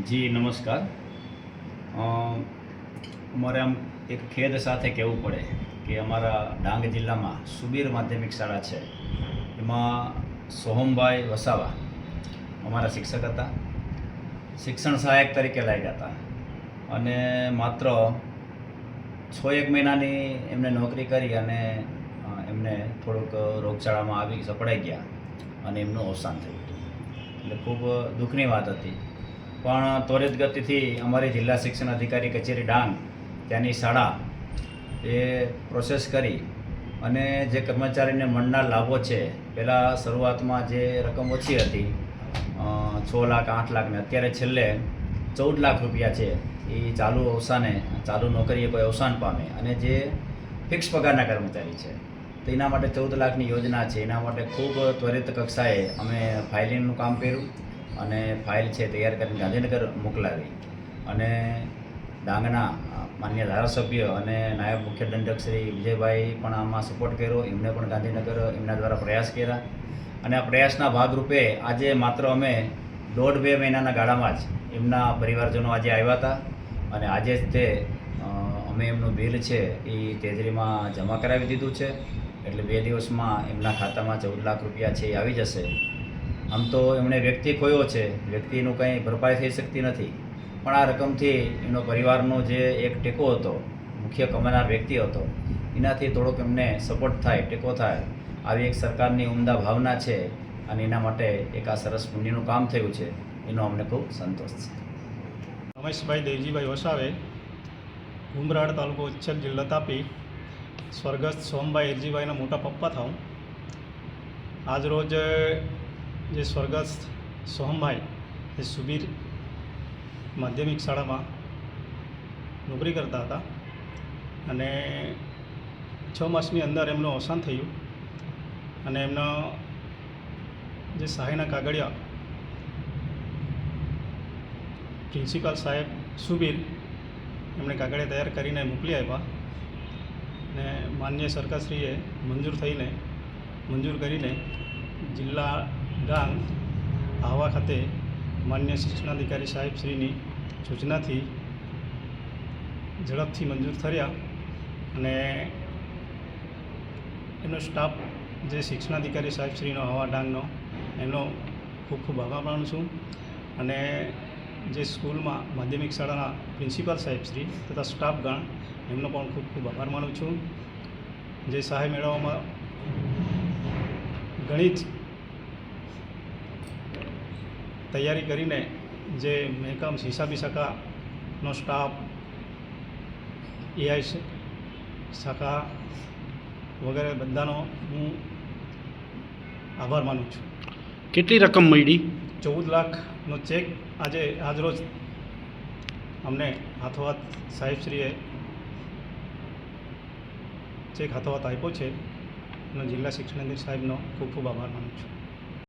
જી નમસ્કાર. અમારે આમ એક ખેદ સાથે કહેવું પડે કે અમારા ડાંગ જિલ્લામાં સુબીર માધ્યમિક શાળા છે, એમાં સોહમભાઈ વસાવા અમારા શિક્ષક હતા. શિક્ષણ સહાયક તરીકે લાગ્યા હતા અને માત્ર 6-1 મહિનાની એમને નોકરી કરી અને એમને થોડુંક રોગચાળામાં આવી સપડાઈ ગયા અને એમનું અવસાન થયું હતું. એટલે ખૂબ દુઃખની વાત હતી. પણ ત્વરિત ગતિથી અમારી જિલ્લા શિક્ષણ અધિકારી કચેરી ડાંગ ત્યાંની શાળા એ પ્રોસેસ કરી અને જે કર્મચારીને મળનાર લાભો છે, પહેલાં શરૂઆતમાં જે રકમ ઓછી હતી 6 લાખ 8 લાખ ને અત્યારે છેલ્લે 14 લાખ રૂપિયા છે, એ ચાલુ નોકરીએ કોઈ અવસાન પામે અને જે ફિક્સ પગારના કર્મચારી છે તો એના માટે 14 લાખની યોજના છે. એના માટે ખૂબ ત્વરિત કક્ષાએ અમે ફાઇલિંગનું કામ કર્યું અને ફાઇલ છે તૈયાર કરીને ગાંધીનગર મોકલાવી અને ડાંગના માન્ય ધારાસભ્ય અને નાયબ મુખ્ય દંડક શ્રી વિજયભાઈ પણ આમાં સપોર્ટ કર્યો. એમને પણ ગાંધીનગર એમના દ્વારા પ્રયાસ કર્યા અને આ પ્રયાસના ભાગરૂપે આજે માત્ર અમે 1.5-2 મહિનાના ગાળામાં જ એમના પરિવારજનો આજે આવ્યા હતા અને આજે જ તે અમે એમનું બિલ છે એ તેજરીમાં જમા કરાવી દીધું છે. એટલે 2 દિવસમાં એમના ખાતામાં 14 લાખ રૂપિયા છે એ આવી જશે. આમ તો એમણે વ્યક્તિ ખોયો છે, વ્યક્તિનું કંઈ ભરપાઈ થઈ શકતી નથી, પણ આ રકમથી એમનો પરિવારનો જે એક ટેકો હતો, મુખ્ય કમાનાર વ્યક્તિ હતો, એનાથી થોડોક એમને સપોર્ટ થાય, ટેકો થાય, આવી એક સરકારની ઉમદા ભાવના છે અને એના માટે એક આ સરસ પુણ્યનું કામ થયું છે, એનો અમને ખૂબ સંતોષ છે. રમેશભાઈ દેવજીભાઈ વસાવે, ઉમરાળ તાલુકો ઉચ્છલ જિલ્લા તાપી, સ્વર્ગસ્થ સોમભાઈ એરજીભાઈના મોટા પપ્પા થાઉં. આજરોજ જે સ્વર્ગસ્થ સોહમભાઈ એ સુબીર માધ્યમિક શાળામાં નોકરી કરતા હતા અને 6 માસની અંદર એમનું અવસાન થયું અને એમનો જે સહાયના કાગળિયા પ્રિન્સિપાલ સાહેબ સુબીર એમણે કાગળિયા તૈયાર કરીને મોકલી આપ્યા અને માન્ય સરકારશ્રીએ મંજૂર કરીને જિલ્લા ડાંગ આહવા ખાતે માન્ય શિક્ષણાધિકારી સાહેબશ્રીની સૂચનાથી ઝડપથી મંજૂર થયા અને એનો સ્ટાફ જે શિક્ષણાધિકારી સાહેબશ્રીનો આહવા ડાંગનો એમનો ખૂબ ખૂબ આભાર માનું છું અને જે સ્કૂલમાં માધ્યમિક શાળાના પ્રિન્સિપાલ સાહેબશ્રી તથા સ્ટાફગણ એમનો પણ ખૂબ ખૂબ આભાર માનું છું. જે સહાય મેળવવામાં ઘણી જ તૈયારી કરીને જે મહેકમ હિસાબી શાખાનો સ્ટાફ, એઆઈ શાખા વગેરે બધાનો હું આભાર માનું છું. કેટલી રકમ મળી? 14 લાખનો ચેક આજરોજ અમને હાથોહાથ સાહેબશ્રીએ ચેક હાથોહાથ આપ્યો છે અને જિલ્લા શિક્ષણાધિકારી સાહેબનો ખૂબ ખૂબ આભાર માનું છું.